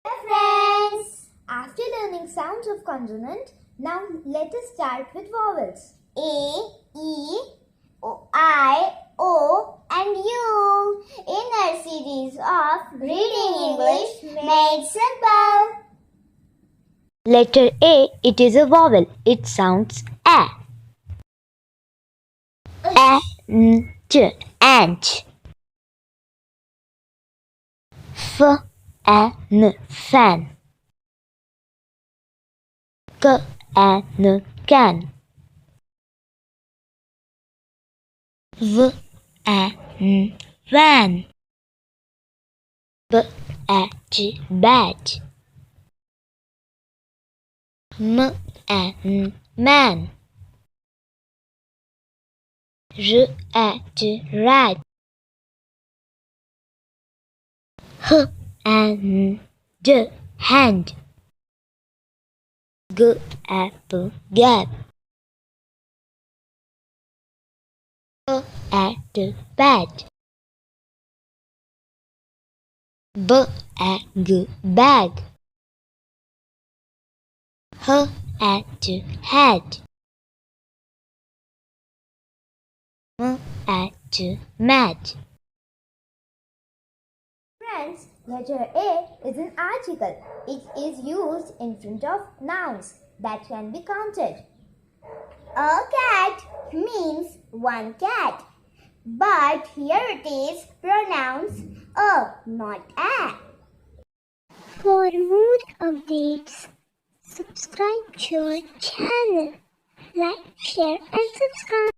Friends, after learning sounds of consonant, now let us start with vowels. A, E, I, O and U in our series of Reading English Made Simple. Letter A, it is a vowel. It sounds A. Ant. Fan. Can. Van. Bat. Man. Rat. Hand. Gap. Bat. Bag. Hat. Mat. Friends, letter A is an article. It is used in front of nouns that can be counted. A cat means one cat. But here it is pronounced a, not a. For more updates, subscribe to our channel. Like, share and subscribe.